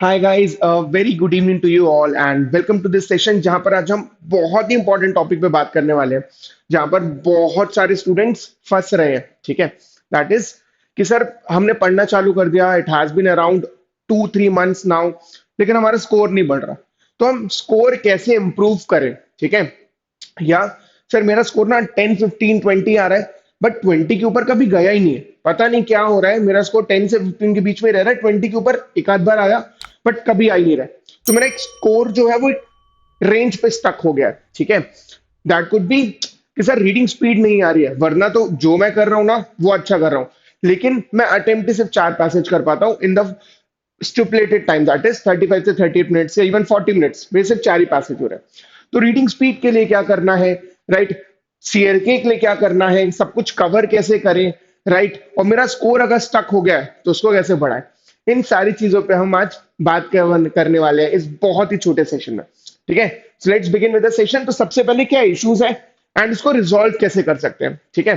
Hi guys, very good evening to you all and welcome to this session जहां पर आज हम बहुत ही इंपॉर्टेंट टॉपिक पे बात करने वाले हैं। जहां पर बहुत सारे स्टूडेंट्स फंस रहे हैं। ठीक है, दैट इज कि सर हमने पढ़ना चालू कर दिया, it has been around 2-3 months now, लेकिन हमारा स्कोर नहीं बढ़ रहा। तो हम स्कोर कैसे इम्प्रूव करें? ठीक है, या सर मेरा स्कोर ना 10, 15, 20 आ रहा है, बट 20 के ऊपर कभी गया ही नहीं है। पता नहीं क्या हो रहा है, मेरा स्कोर 10 से 15 के बीच में रह रहा है, 20 के ऊपर एक आध बार आया बट कभी आ ही नहीं रहा है। तो मेरा एक स्कोर जो है वो रेंज पे स्टक हो गया है। ठीक है, दैट कुड बी कि सर रीडिंग स्पीड नहीं आ रही है, वरना तो जो मैं कर रहा हूँ ना वो अच्छा कर रहा हूँ, लेकिन मैं अटेम्प्ट सिर्फ 4 पैसेज कर पाता हूँ in the stipulated time, that is 35 से 38 मिनट्स या इवन 40 मिनट्स, मेरे सिर्फ 4 ही पैसेज हो रहे हैं। तो रीडिंग स्पीड के लिए क्या करना है, राइट? सीएलके के लिए क्या करना है, सब कुछ कवर कैसे करें, राइट? और मेरा स्कोर अगर स्टक हो गया है तो उसको कैसे बढ़ाएं, इन सारी चीजों पे हम आज बात करने वाले हैं इस बहुत ही छोटे सेशन में। ठीक है, so let's begin with the session. तो सबसे पहले क्या इश्यूज है एंड इसको रिजॉल्व कैसे कर सकते हैं। ठीक है,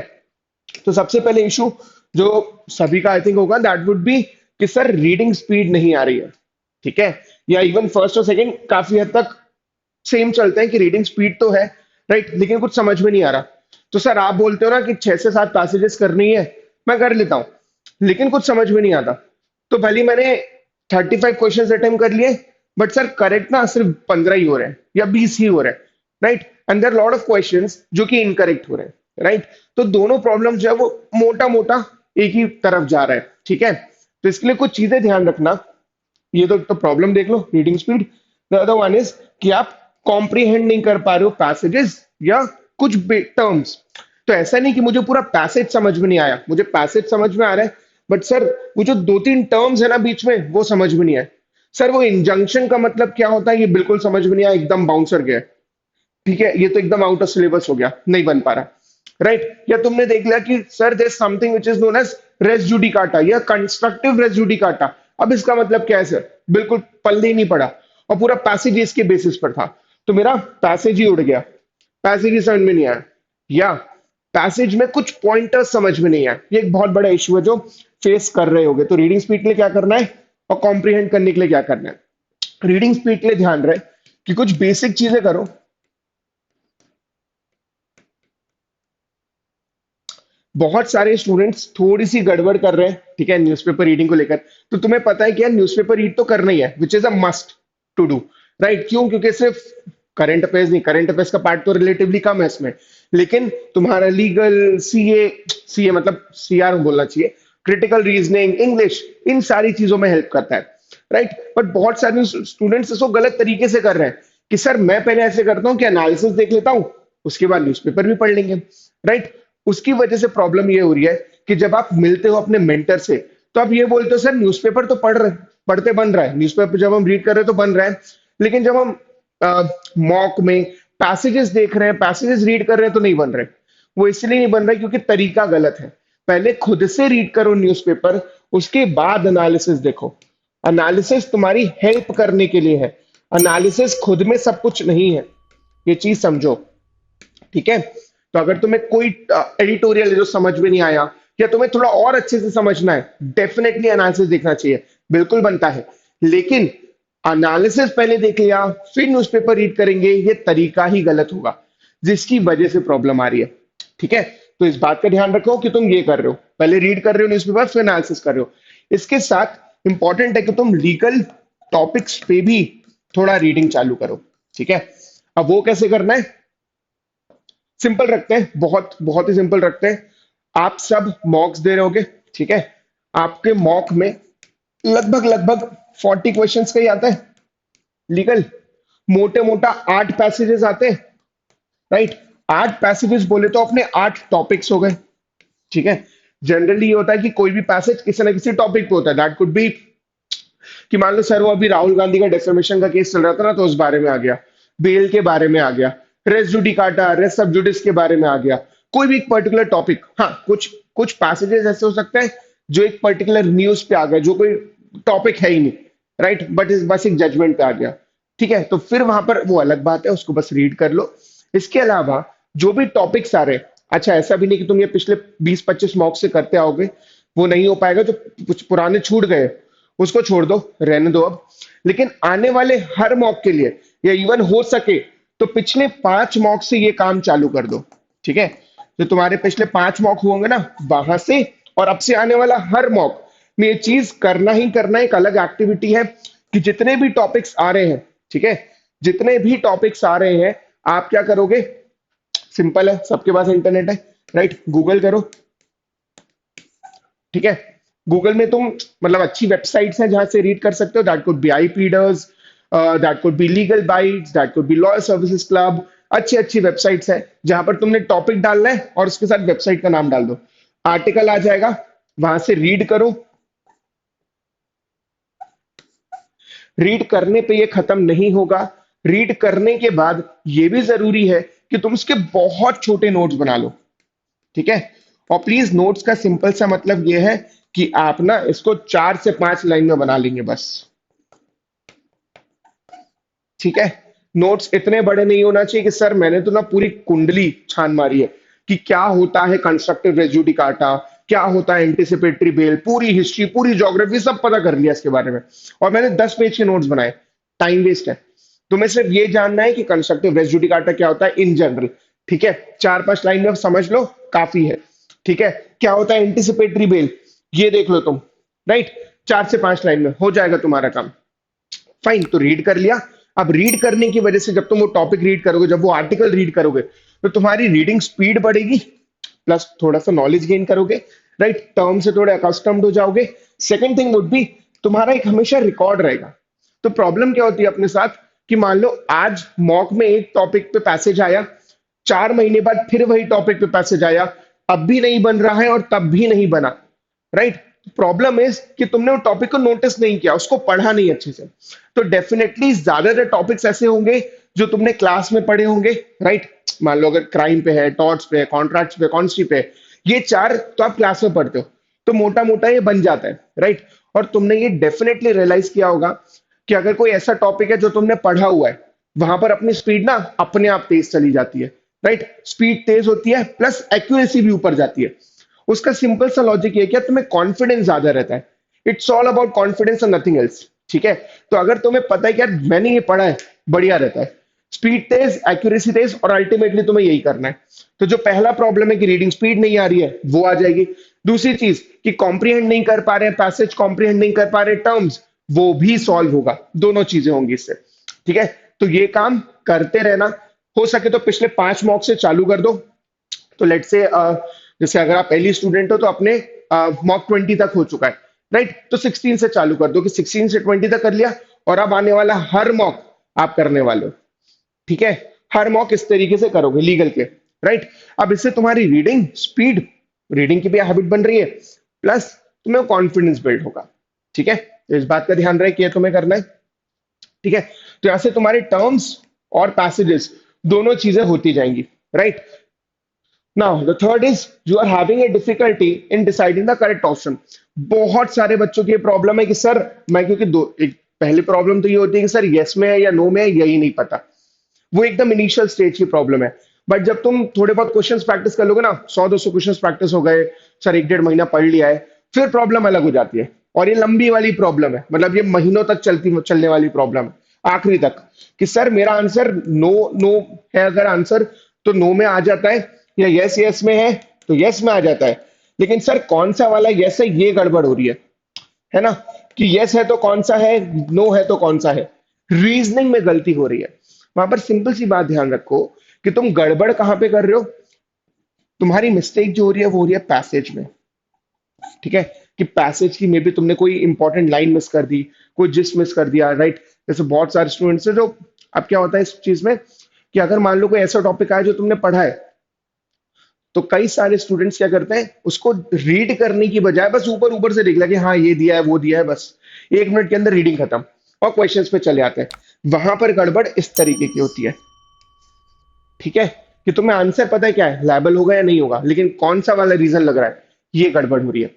तो सबसे पहले इशू जो सभी का आई थिंक होगा, दैट वुड बी कि सर रीडिंग स्पीड नहीं आ रही है। ठीक है, या इवन फर्स्ट और सेकंड काफी हद तक सेम चलते हैं कि रीडिंग स्पीड तो है, राइट, लेकिन कुछ समझ में नहीं आ रहा। तो सर आप बोलते हो ना कि 6 से 7 पैसेजेस करनी है, मैं कर लेता हूं, लेकिन कुछ समझ में नहीं आता। तो भले ही मैंने 35 क्वेश्चन अटेम्प्ट कर लिए, बट सर करेक्ट ना सिर्फ 15 ही हो रहे हैं या 20 ही हो रहे हैं, right? And there lot of questions जो कि इनकरेक्ट हो रहे हैं, राइट? तो दोनों प्रॉब्लम जो है वो मोटा मोटा एक ही तरफ जा रहा है। ठीक है, तो इसके लिए कुछ चीजें ध्यान रखना। ये तो प्रॉब्लम देख लो, reading speed. The other one is कि आप कॉम्प्रीहेंड नहीं कर पा रहे हो पैसेजेस या कुछ टर्म्स। तो ऐसा नहीं कि मुझे पूरा पैसेज समझ में नहीं आया, मुझे पैसेज समझ में आ रहा है, बट सर वो जो 2-3 टर्म्स है ना बीच में, वो समझ में नहीं आए। सर वो इंजंक्शन का मतलब क्या होता है, ये बिल्कुल समझ में नहीं आया, एकदम बाउंसर गया। ठीक है, ये तो एकदम आउट ऑफ सिलेबस हो गया, नहीं बन पा रहा, राइट? या तुमने देख लिया कि sir there something which is known as res judicata या कंस्ट्रक्टिव रेस जुडिकाटा। अब इसका मतलब क्या है सर, बिल्कुल पल्ले ही नहीं पड़ा, और पूरा पैसेज इसके बेसिस पर था। तो मेरा पैसेज ही उड़ गया, पैसेज ही समझ में नहीं आया, या पैसेज में कुछ पॉइंटर्स समझ में नहीं आया। ये एक बहुत बड़ा इशू है जो फेस कर रहे होगे। तो रीडिंग स्पीड के लिए क्या करना है और कॉम्प्रीहेंड करने के लिए क्या करना है? रीडिंग स्पीड के लिए ध्यान रहे कि कुछ बेसिक चीजें करो। बहुत सारे स्टूडेंट्स थोड़ी सी गड़बड़ कर रहे हैं, ठीक है, न्यूज़पेपर रीडिंग को लेकर। तो तुम्हें पता है कि यार न्यूज़पेपर रीड तो करना ही है, which is a must to do, right? क्यों? क्योंकि सिर्फ करंट अफेयर्स नहीं, करंट अफेयर्स का पार्ट तो रिलेटिवली कम है इसमें, लेकिन तुम्हारा लीगल, सीए, सीए मतलब सीआर बोलना चाहिए, क्रिटिकल रीजनिंग, इंग्लिश, इन सारी चीजों में हेल्प करता है, राइट? बट बहुत सारे स्टूडेंट्स इसको गलत तरीके से कर रहे हैं कि सर मैं पहले ऐसे करता हूँ कि एनालिसिस देख लेता हूँ, उसके बाद न्यूज़पेपर भी पढ़ लेंगे, राइट? उसकी वजह से प्रॉब्लम ये हो रही है कि जब आप मिलते हो अपने मेंटर से, तो आप ये बोलते हो सर न्यूज़पेपर तो पढ़ते बन रहा है, न्यूज़पेपर जब हम रीड कर रहे हैं तो बन रहा है, लेकिन जब हम मॉक में पैसेजेस देख रहे हैं, पैसेजेस रीड कर रहे हैं तो नहीं बन रहे। वो इसलिए नहीं बन रहा क्योंकि तरीका गलत है। पहले खुद से रीड करो न्यूज़पेपर, उसके बाद एनालिसिस देखो। एनालिसिस तुम्हारी हेल्प करने के लिए है, एनालिसिस खुद में सब कुछ नहीं है, ये चीज समझो। ठीक है, तो अगर तुम्हें कोई एडिटोरियल जो समझ में नहीं आया या तुम्हें थोड़ा और अच्छे से समझना है, डेफिनेटली एनालिसिस देखना चाहिए, बिल्कुल बनता है, लेकिन एनालिसिस पहले देख लिया फिर न्यूज़पेपर रीड करेंगे, ये तरीका ही गलत होगा, जिसकी वजह से प्रॉब्लम आ रही है। ठीक है, तो इस बात का ध्यान रखो कि तुम ये कर रहे हो, पहले रीड कर रहे हो न्यूज़पेपर फिर एनालिसिस कर रहे हो। इसके साथ इंपॉर्टेंट है कि तुम लीगल टॉपिक्स पे भी थोड़ा रीडिंग चालू करो। ठीक है, अब वो कैसे करना है? सिंपल रखते हैं, बहुत बहुत ही सिंपल रखते हैं। आप सब मॉक्स दे रहे होगे, ठीक है? आपके मॉक में लगभग लगभग 40 क्वेश्चंस का ही आता है लीगल, मोटे मोटा 8 पैसेजेस आते हैं, राइट? 8 पैसेजेस बोले तो अपने 8 टॉपिक्स हो गए। ठीक है, जनरली ये होता है कि कोई भी पैसेज किसी ना किसी टॉपिक पे होता है, दैट कुड बी कि मान लो सर वो अभी राहुल गांधी का डेफेमेशन का केस चल रहा था ना, तो उस बारे में आ गया, बेल के बारे में आ गया, रेस जुडिकाटा, रेस सब जुडिस के बारे में आ गया, कोई भी एक पर्टिकुलर टॉपिक। हाँ, कुछ कुछ पैसेजेस ऐसे हो सकते हैं जो एक पर्टिकुलर न्यूज पे आ गए, जो कोई टॉपिक है ही नहीं, राइट, बट इस बस एक जजमेंट पे आ गया। ठीक है, तो फिर वहां पर वो अलग बात है, उसको बस रीड कर लो। इसके अलावा जो भी टॉपिक्स आ रहे हैं, अच्छा ऐसा भी नहीं कि तुम ये पिछले 20-25 मॉक से करते आओगे, वो नहीं हो पाएगा, जो कुछ पुराने छूट गए उसको छोड़ दो, रहने दो अब। लेकिन आने वाले हर मॉक के लिए, या इवन हो सके तो पिछले 5 मॉक से ये काम चालू कर दो। ठीक है, जो तुम्हारे पिछले 5 मॉक होंगे ना, वहां से और अब से आने वाला हर मॉक में ये चीज करना ही करना। एक अलग एक्टिविटी है कि जितने भी टॉपिक्स आ रहे हैं, ठीक है, जितने भी टॉपिक्स आ रहे हैं, आप क्या करोगे? सिंपल है, सबके पास इंटरनेट है, राइट? गूगल करो। ठीक है, गूगल में तुम मतलब अच्छी वेबसाइट्स हैं जहां से रीड कर सकते हो। That could be iPleaders, that could be legal bites, that could be lawyer services club. अच्छी अच्छी वेबसाइट्स हैं जहां पर तुमने टॉपिक डालना है और उसके साथ वेबसाइट का नाम डाल दो, आर्टिकल आ जाएगा, वहां से रीड करो। रीड करने पे ये खत्म नहीं होगा। रीड करने के बाद ये भी जरूरी है कि तुम इसके बहुत छोटे नोट्स बना लो। ठीक है, और प्लीज नोट्स का सिंपल सा मतलब ये है कि आप ना इसको 4 से 5 लाइन में बना लेंगे बस। ठीक है, नोट्स इतने बड़े नहीं होना चाहिए कि सर मैंने तो ना पूरी कुंडली छान मारी है कि क्या होता है कंस्ट्रक्टिव रेज्यूडिकाटा, क्या होता है एंटिसिपेटरी बेल, पूरी हिस्ट्री, पूरी ज्योग्राफी सब पता कर लिया इसके बारे में, और मैंने 10 पेज के नोट्स बनाए। टाइम वेस्ट है। तुम्हें सिर्फ ये जानना है कि कंस्ट्रक्टिव रेज्यूडिकाटा क्या होता है इन जनरल। ठीक है, 4-5 लाइन में समझ लो, काफी है। ठीक है, क्या होता है एंटिसिपेटरी बेल, ये देख लो तुम, राइट? 4 से 5 लाइन में हो जाएगा तुम्हारा काम। फाइन, तो रीड कर लिया। अब रीड करने की वजह से जब तुम वो टॉपिक रीड करोगे, जब वो आर्टिकल रीड करोगे, तो तुम्हारी रीडिंग स्पीड बढ़ेगी, प्लस थोड़ा सा नॉलेज गेन करोगे, राइट? टर्म से थोड़े अकस्टम्ड हो जाओगे। सेकंड थिंग वुड बी, तुम्हारा एक हमेशा रिकॉर्ड रहेगा। तो प्रॉब्लम क्या होती है अपने साथ कि मान लो आज मॉक में एक टॉपिक पे पैसेज आया, 4 महीने बाद फिर वही टॉपिक पे पैसेज आया, अब भी नहीं बन रहा है और तब भी नहीं बना, राइट? प्रॉब्लम इज कि तुमने वो टॉपिक को नोटिस नहीं किया, उसको पढ़ा नहीं अच्छे से। तो डेफिनेटली ज्यादातर टॉपिक्स ऐसे होंगे जो तुमने क्लास में पढ़े होंगे, राइट? मान लो अगर क्राइम पे है, टॉर्ट्स पे है, कॉन्ट्रैक्ट्स पे, कॉन्स्टी पे है, ये 4 तो आप क्लास में पढ़ते हो, तो मोटा मोटा ये बन जाता है, राइट? और तुमने ये डेफिनेटली रियलाइज किया होगा कि अगर कोई ऐसा टॉपिक है जो तुमने पढ़ा हुआ है, वहां पर अपनी स्पीड ना अपने आप तेज चली जाती है, राइट? स्पीड तेज होती है, प्लस एक्यूरेसी भी ऊपर जाती है। उसका सिंपल सा लॉजिक ये है कि तुम्हें कॉन्फिडेंस ज्यादा रहता है। इट्स ऑल अबाउट कॉन्फिडेंस और नथिंग एल्स। ठीक है, तो अगर तुम्हें पता है कि यार मैंने ये पढ़ा है, बढ़िया रहता है। स्पीड तेज, एक्यूरेसी तेज, और अल्टीमेटली तुम्हें यही करना है। तो जो पहला प्रॉब्लम है कि रीडिंग स्पीड नहीं आ रही है, वो आ जाएगी। दूसरी चीज कि कॉम्प्रिहेंड नहीं कर पा रहे हैं पैसेज, कॉम्प्रिहेंड नहीं कर पा रहे टर्म्स, वो भी सॉल्व होगा। दोनों चीजें होंगी इससे। ठीक है, तो ये काम करते रहना। हो सके तो पिछले 5 मॉक से चालू कर दो। तो लेट से जैसे अगर आप पहली स्टूडेंट हो तो अपने मॉक 20 तक हो चुका है, राइट? तो 16 से चालू कर दो कि 16 से 20 तक कर लिया, और अब आने वाला हर मॉक आप करने वाले हो। ठीक है, हर मॉक इस तरीके से करोगे लीगल के, राइट? अब इससे तुम्हारी रीडिंग स्पीड, रीडिंग की भी हैबिट बन रही है, प्लस तुम्हें कॉन्फिडेंस बिल्ड होगा। ठीक है, तो इस बात का ध्यान रहे कि ये तुम्हें करना है। ठीक है, तो यहां से तुम्हारे टर्म्स और पैसेजेस दोनों चीजें होती जाएंगी, right? Now the third is you are having a difficulty in deciding the correct option. बहुत सारे बच्चों की प्रॉब्लम है कि सर मैं, क्योंकि दो एक पहली प्रॉब्लम तो ये होती है कि सर यस में है या नो में है यही नहीं पता। वो एकदम इनिशियल स्टेज की प्रॉब्लम है। बट जब तुम थोड़े बहुत क्वेश्चंस प्रैक्टिस कर लोगे ना, 100-200 क्वेश्चंस प्रैक्टिस हो गए, सर 1-1.5 महीना पढ़ लिया है, फिर प्रॉब्लम अलग हो जाती है। और ये लंबी वाली प्रॉब्लम है, मतलब ये महीनों तक चलने वाली प्रॉब्लम है, आखिरी तक, कि सर मेरा आंसर नो नो है, अगर आंसर तो नो में आ जाता है, या यस यस में है तो यस में आ जाता है। लेकिन सर कौन सा वाला यस है, ये गड़बड़ हो रही है ना? कि यस है तो कौन सा है, नो है तो कौन सा है, रीजनिंग में गलती हो रही है। वहां पर सिंपल सी बात ध्यान रखो कि तुम गड़बड़ कहां पे कर रहे हो। तुम्हारी मिस्टेक जो हो रही है वो हो रही है पैसेज में। ठीक है, कि पैसेज की मे बी तुमने कोई इंपॉर्टेंट लाइन मिस कर दी, कोई जिस मिस कर दिया, राइट? जैसे बहुत सारे स्टूडेंट्स है जो, अब क्या होता है इस चीज में कि अगर मान लो कोई ऐसा टॉपिक आया जो तुमने पढ़ा है, तो कई सारे स्टूडेंट्स क्या करते हैं, उसको रीड करने की बजाय बस ऊपर ऊपर से देख लिया कि हाँ ये दिया है वो दिया है, बस 1 मिनट के अंदर रीडिंग खत्म, और क्वेश्चंस पे चले आते हैं। वहां पर गड़बड़ इस तरीके की होती है। ठीक है, कि तुम्हें आंसर पता है क्या है, लायबल होगा या नहीं होगा, लेकिन कौन सा वाला रीजन लग रहा है, ये गड़बड़ हो रही है।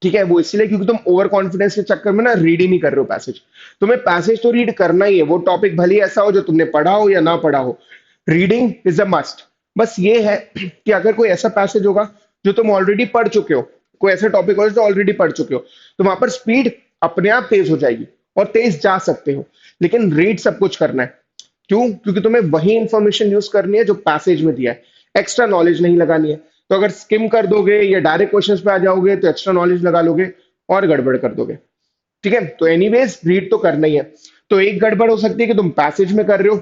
ठीक है, वो इसलिए क्योंकि तुम ओवर कॉन्फिडेंस के चक्कर में ना रीड ही नहीं कर रहे हो पैसेज। तुम्हें पैसेज तो रीड करना ही है, वो टॉपिक भले ही ऐसा हो जो तुमने पढ़ा हो या ना पढ़ा हो, रीडिंग इज अ मस्ट। बस ये है कि अगर कोई ऐसा पैसेज होगा जो तुम ऑलरेडी पढ़ चुके हो, कोई ऐसा टॉपिक होगा जो ऑलरेडी पढ़ चुके हो, तो वहां पर स्पीड अपने आप तेज हो जाएगी और तेज जा सकते हो। लेकिन रीड सब कुछ करना है। क्यों? क्योंकि तुम्हें वही इंफॉर्मेशन यूज करनी है जो पैसेज में दिया है, एक्स्ट्रा नॉलेज नहीं लगानी है। तो अगर स्किम कर दोगे या डायरेक्ट क्वेश्चंस पे आ जाओगे तो एक्स्ट्रा नॉलेज लगा लोगे और गड़बड़ कर दोगे। ठीक है, तो एनीवेज रीड तो करना ही है। तो एक गड़बड़ हो सकती है कि तुम पैसेज में कर रहे हो,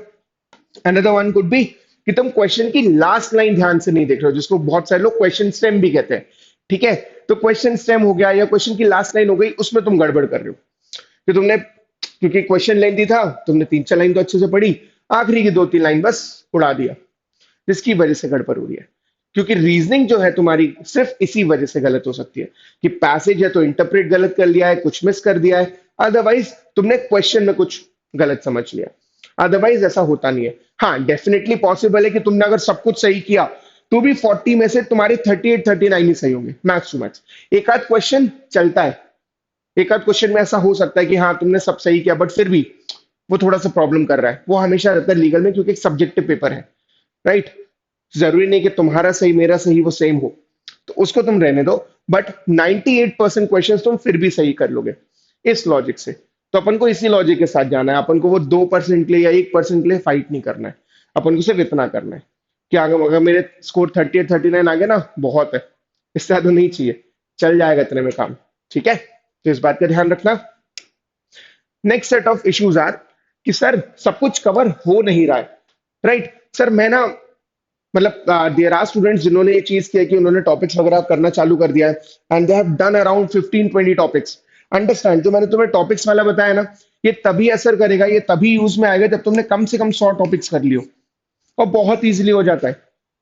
अनदर वन कुड बी कि तुम क्वेश्चन की लास्ट लाइन ध्यान से नहीं देख रहे हो, जिसको बहुत सारे लोग क्वेश्चन स्टेम भी कहते हैं। ठीक है, तो क्वेश्चन स्टेम हो गया या क्वेश्चन की लास्ट लाइन हो गई, उसमें तुम गड़बड़ कर रहे हो कि तुमने, क्योंकि क्वेश्चन लेंथी था, तुमने तीन चार लाइन तो अच्छे से पढ़ी, आखिरी की दो तीन लाइन बस उड़ा दिया, जिसकी वजह से गड़बड़ हो रही है। क्योंकि रीजनिंग जो है तुम्हारी सिर्फ इसी वजह से गलत हो सकती है कि पैसेज है तो इंटरप्रेट गलत कर लिया है, कुछ मिस कर दिया है, अदरवाइज तुमने क्वेश्चन में कुछ गलत समझ लिया। अदरवाइज ऐसा होता नहीं है। हाँ, डेफिनेटली पॉसिबल है कि तुमने अगर सब कुछ सही किया तो भी 40 में से तुम्हारे 38 39 ही सही होंगे मैक्स टू मैक्स। एक आध क्वेश्चन चलता है, एक आध क्वेश्चन में ऐसा हो सकता है कि हाँ तुमने सब सही किया बट फिर भी वो थोड़ा सा प्रॉब्लम कर रहा है। वो हमेशा रहता है लीगल में, क्योंकि एक सब्जेक्टिव पेपर है, राइट। जरूरी नहीं कि तुम्हारा सही मेरा सही वो सेम हो, तो उसको तुम रहने दो। बट 98% क्वेश्चन तुम फिर भी सही कर लोगे इस लॉजिक से। तो अपन को इसी लॉजिक के साथ जाना है। अपन को वो 2% के लिए या 1% के लिए फाइट नहीं करना है। अपन को सिर्फ इतना करना है कि अगर मेरे स्कोर 38 39 आ गया ना, बहुत है, इससे ज्यादा नहीं चाहिए, चल जाएगा इतने में काम। ठीक है, तो इस बात का ध्यान रखना। Next set of issues are कि सर सब कुछ कवर हो नहीं रहा है, राइट। सर मैं ना, मतलब देयर आर स्टूडेंट्स जिन्होंने ये चीज किया कि उन्होंने टॉपिक्स वगैरह करना चालू कर दिया है and they have done around 15 20 topics. Understand, जो मैंने तुम्हें टॉपिक्स वाला बताया ना, ये तभी असर करेगा, ये तभी यूज में आएगा जब तुमने कम से कम 100 टॉपिक्स कर लियो। और बहुत इजीली हो जाता है,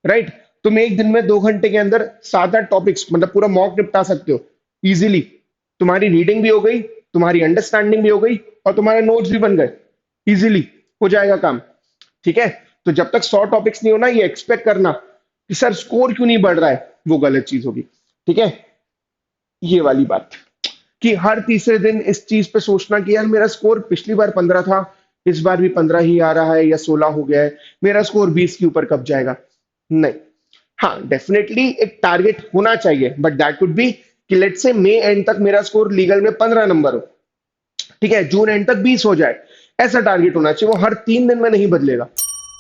राइट। तुम एक दिन में 2 घंटे के अंदर 7 8 टॉपिक्स, मतलब पूरा मॉक निपटा सकते हो इजीली। तुम्हारी रीडिंग भी हो गई, तुम्हारी अंडरस्टैंडिंग भी हो गई और तुम्हारे नोट्स भी बन गए, इजीली हो जाएगा काम। ठीक है, तो जब तक 100 टॉपिक्स नहीं होना, ये एक्सपेक्ट करना कि सर स्कोर क्यों नहीं बढ़ रहा है, वो गलत चीज होगी। ठीक है, ये वाली बात कि हर तीसरे दिन इस चीज पे सोचना कि यार मेरा स्कोर पिछली बार 15 था, इस बार भी 15 ही आ रहा है या 16 हो गया है, मेरा स्कोर 20 के ऊपर कब जाएगा। नहीं, हाँ डेफिनेटली एक टारगेट होना चाहिए, बट दैट कुड बी कि लेट से मई एंड तक मेरा स्कोर लीगल में 15 नंबर हो, ठीक है, जून एंड तक 20 हो जाए। ऐसा टारगेट होना चाहिए, वो हर 3 दिन में नहीं बदलेगा,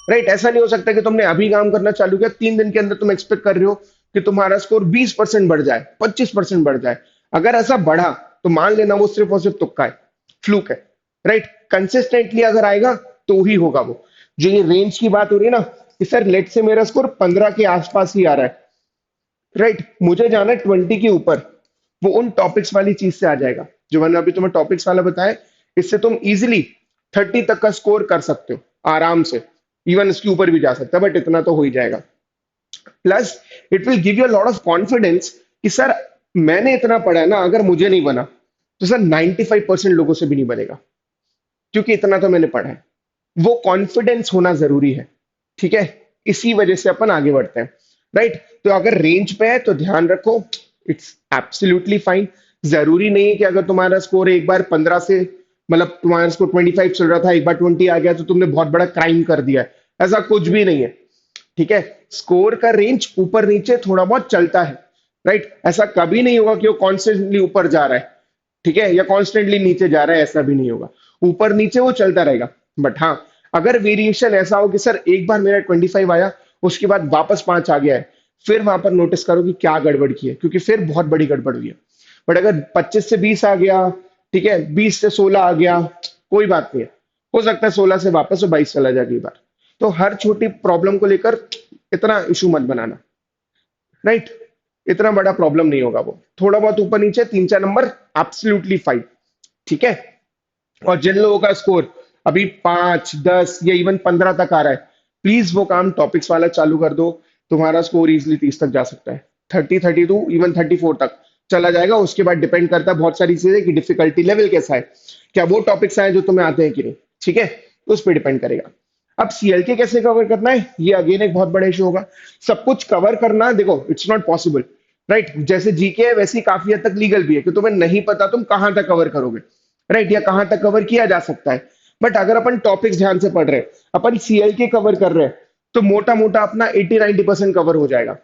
राइट। ऐसा नहीं हो सकता कि तुमने अभी काम करना चालू किया, 3 दिन के अंदर तुम एक्सपेक्ट कर रहे हो कि तुम्हारा स्कोर 20% बढ़ जाए, 25% बढ़ जाए। अगर ऐसा बढ़ा तो मान लेना वो सिर्फ और सिर्फ तुक्का है, फ्लूक है, राइट। कंसिस्टेंटली अगर आएगा तो ही होगा वो। जो ये रेंज की बात हो रही है ना कि सर लेट से मेरा स्कोर 15 के आसपास ही आ रहा है, राइट, मुझे जाना है 20 के ऊपर, वो उन टॉपिक्स वाली चीज से आ जाएगा जो मैंने अभी तुम्हें टॉपिक्स वाला बताया। इससे तुम इजिली 30 तक का स्कोर कर सकते हो आराम से, इवन इसके ऊपर भी जा सकता है, बट इतना तो हो ही जाएगा। Plus it will give you lot of confidence कि सर मैंने इतना पढ़ा है ना, अगर मुझे नहीं बना तो सर 95% लोगों से भी नहीं बनेगा, क्योंकि इतना तो मैंने पढ़ा है। वो कॉन्फिडेंस होना जरूरी है। ठीक है, इसी वजह से अपन आगे बढ़ते हैं, राइट। तो अगर रेंज पे है तो ध्यान रखो, इट्स एब्सोल्युटली फाइन। जरूरी नहीं है कि अगर तुम्हारा स्कोर एक बार 15 से, मतलब तुम्हारा स्कोर 25 चल रहा था, एक बार 20 आ गया तो तुमने बहुत बड़ा क्राइम कर दिया है, ऐसा कुछ भी नहीं है। ठीक है, स्कोर का रेंज ऊपर नीचे थोड़ा बहुत चलता है, राइट। ऐसा कभी नहीं होगा कि वो कॉन्स्टेंटली ऊपर जा रहा है, ठीक है, या कॉन्स्टेंटली नीचे जा रहा है, ऐसा भी नहीं होगा। ऊपर नीचे वो चलता रहेगा। बट हाँ, अगर वेरिएशन ऐसा हो कि सर एक बार मेरा 25 आया, उसके बाद वापस 5 आ गया है, फिर वहां पर नोटिस करो कि क्या गड़बड़ की है, क्योंकि फिर बहुत बड़ी गड़बड़ हुई है। बट अगर 25 से 20 आ गया, ठीक है, 20 से 16 आ गया, कोई बात नहीं है, हो सकता है 16 से वापस वो 22 चला जाए अगली बार। तो हर छोटी प्रॉब्लम को लेकर इतना इशू मत बनाना, राइट। इतना बड़ा प्रॉब्लम नहीं होगा वो, थोड़ा बहुत ऊपर नीचे 3 4 नंबर एब्सोल्युटली फाइन। ठीक है, और जिन लोगों का स्कोर अभी 5 10 या इवन 15 तक आ रहा है, प्लीज वो काम टॉपिक्स वाला चालू कर दो। तुम्हारा स्कोर इजिली 30 तक जा सकता है, 30 32 इवन 34 तक चला जाएगा। उसके बाद डिपेंड करता है बहुत सारी चीजें कि डिफिकल्टी लेवल कैसा है, क्या वो टॉपिक्स आए जो तुम्हें आते हैं कि नहीं। ठीक है, उस पर डिपेंड करेगा। अब सीएलके कैसे कवर करना है, ये अगेन एक बहुत बड़ा इशू होगा। सब कुछ कवर करना, देखो इट्स नॉट पॉसिबल, राइट। जैसे जीके है वैसे ही काफी हद तक लीगल भी है कि तुम्हें नहीं पता तुम कहां तक कवर करोगे, राइट, या कहां तक कवर किया जा सकता है। बट अगर अपन टॉपिक्स ध्यान से पढ़ रहे हैं, अपन सीएलके कवर कर रहे हैं, तो मोटा मोटा अपना 80 90% कवर हो जाएगा।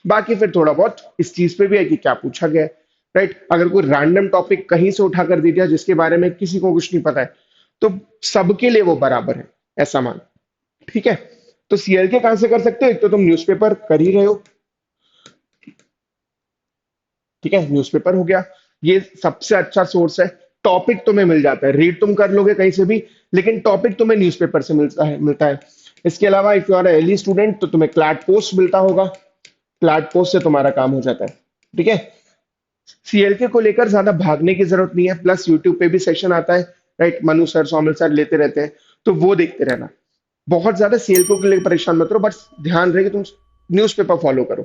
बाकी फिर थोड़ा बहुत इस चीज पे भी है कि क्या पूछा गया है, राइट? अगर कोई रैंडम टॉपिक कहीं से उठा कर दे दिया जिसके बारे में किसी को कुछ नहीं पता है, तो सबके लिए वो बराबर है, ऐसा मान। ठीक है? तो सीएलके कहां से कर सकते हो? एक तो तुम न्यूज़पेपर कर ही रहे हो, ठीक है, न्यूज़पेपर हो गया, ये सबसे अच्छा सोर्स है। टॉपिक तुम्हें मिल जाता है, रीड तुम कर लोगे कहीं से भी, लेकिन टॉपिक तुम्हें न्यूज़पेपर से मिलता है। इसके अलावा if you are ally student तो तुम्हें क्लैट पोस्ट मिलता होगा, क्लैट पोस्ट से तुम्हारा काम हो जाता है। ठीक है? सीएलके को लेकर ज्यादा भागने की जरूरत नहीं है, प्लस यूट्यूब पे भी सेशन आता है, right? Manu sir, Saumil sir लेते रहते हैं, तो वो देखते रहना। बहुत ज्यादा सीएलके के लिए परेशान मत रहो, बस ध्यान रहे कि तुम न्यूज़पेपर फॉलो करो,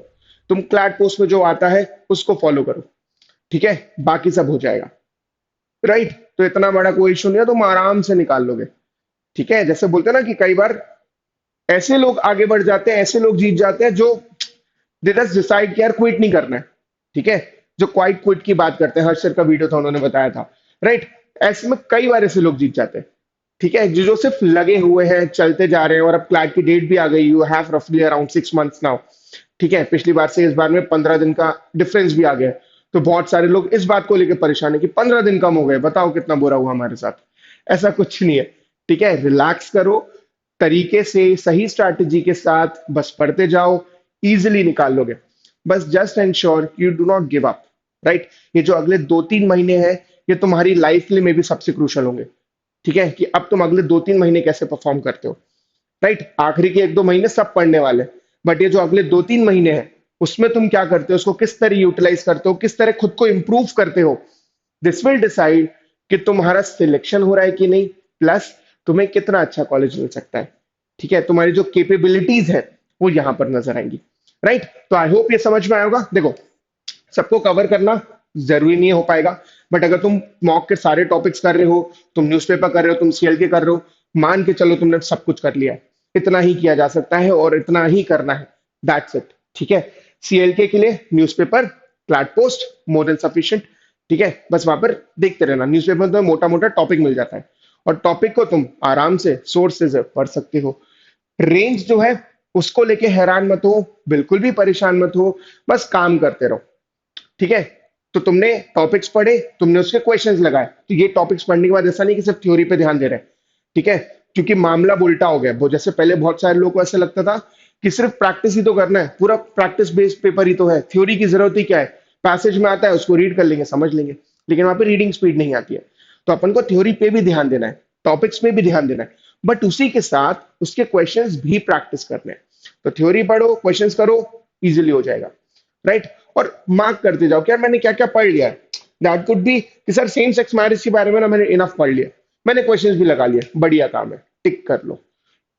तुम क्लैट पोस्ट में जो आता है उसको फॉलो करो, ठीक है? बाकी सब हो जाएगा, राइट? तो इतना बड़ा कोई इशू नहीं है, तुम आराम से निकाल लोगे। ठीक है? जैसे बोलते हैं ना कि कई बार ऐसे लोग आगे बढ़ जाते हैं, ऐसे लोग जीत जाते हैं जो दे जस्ट डिसाइड कि यार क्विट नहीं करना है। ठीक है? जो क्वाइट क्विट की बात करते हैं, हर्ष सर का वीडियो था, उन्होंने बताया था, राइट? ऐसे में कई बार ऐसे लोग जीत जाते हैं। ठीक है? जो जो सिर्फ लगे हुए हैं, चलते जा रहे हैं, और अब क्लैट की डेट भी आ गई, यू हैव रफली अराउंड 6 मंथ्स नाउ। ठीक है? पिछली बार से इस बार में 15 दिन का डिफरेंस भी आ गया है। तो बहुत सारे लोग इस बात को लेकर परेशान है कि 15 दिन कम हो गए, बताओ कितना बुरा हुआ हमारे साथ। ऐसा कुछ नहीं है। ठीक है? रिलैक्स करो, तरीके से सही स्ट्रैटेजी के साथ बस पढ़ते जाओ, इजीली निकाल लोगे। बस just ensure you do not give up, right? ये जो अगले 2-3 महीने हैं, ये तुम्हारी लाइफ के लिए में भी सबसे क्रूशल होंगे। ठीक है? कि अब तुम अगले 2-3 महीने कैसे परफॉर्म करते हो, राइट? आखिरी के 1-2 महीने सब पढ़ने वाले, बट ये जो अगले 2-3 महीने हैं, उसमें तुम क्या करते हो, उसको किस तरह यूटिलाइज करते हो, किस तरह खुद को इंप्रूव करते हो, दिस विल डिसाइड कि तुम्हारा सिलेक्शन हो रहा है कि नहीं, प्लस तुम्हें कितना अच्छा कॉलेज मिल सकता है। ठीक है? तुम्हारी जो कैपेबिलिटीज है वो यहां पर नजर आएंगी, राइट? तो आई होप ये समझ में आया होगा। देखो, सबको कवर करना जरूरी नहीं हो पाएगा, बट अगर तुम मॉक के सारे टॉपिक्स कर रहे हो, तुम न्यूज़पेपर कर रहे हो, तुम सीएलके कर रहे हो, मान के चलो तुमने सब कुछ कर लिया है। इतना ही किया जा सकता है और इतना ही करना है, दैट्स इट। ठीक है? सीएलके के लिए newspaper, CLAT post, more than sufficient. ठीक है? बस वहां पर देखते रहना, न्यूज़पेपर में मोटा मोटा टॉपिक मिल जाता है, और टॉपिक को तुम आराम से सोर्स से पढ़ सकते हो। रेंज जो है उसको लेके हैरान मत हो, बिल्कुल भी परेशान मत हो, बस काम करते रहो। ठीक है? तो तुमने टॉपिक्स पढ़े, तुमने उसके क्वेश्चंस लगाए, तो ये टॉपिक्स पढ़ने के बाद ऐसा नहीं कि सिर्फ थ्योरी पे ध्यान दे रहे हैं। ठीक है? क्योंकि मामला उल्टा हो गया, वो जैसे पहले बहुत सारे लोगों को ऐसा लगता था कि सिर्फ प्रैक्टिस ही तो करना है, पूरा प्रैक्टिस बेस्ड पेपर ही तो है, थ्योरी की जरूरत ही क्या है, पैसेज में आता है उसको रीड कर लेंगे, समझ लेंगे, लेकिन वहां पे रीडिंग स्पीड नहीं आती है। तो अपन को थ्योरी पे भी ध्यान देना है, टॉपिक्स में भी ध्यान देना है, बट उसी के साथ उसके क्वेश्चंस भी प्रैक्टिस करने हैं। तो थ्योरी पढ़ो, क्वेश्चंस करो, इजिली हो जाएगा, राइट? और मार्क करते जाओ कि यार मैंने क्या क्या पढ़ लिया है। दैट कुड बी कि सर सेम सेक्स मैरिज के बारे में ना मैंने इनफ पढ़ लिया, मैंने क्वेश्चंस भी लगा लिए, बढ़िया काम है, टिक कर लो।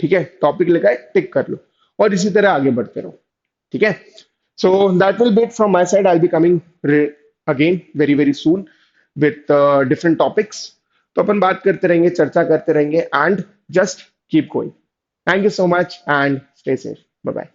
ठीक है? टॉपिक लगाए, टिक कर लो, और इसी तरह आगे बढ़ते रहो। ठीक है? So that will be it from my side, I will be coming again very very soon with different topics. तो अपन बात करते रहेंगे, चर्चा करते रहेंगे, and just keep going. Thank you so much and stay safe. Bye bye.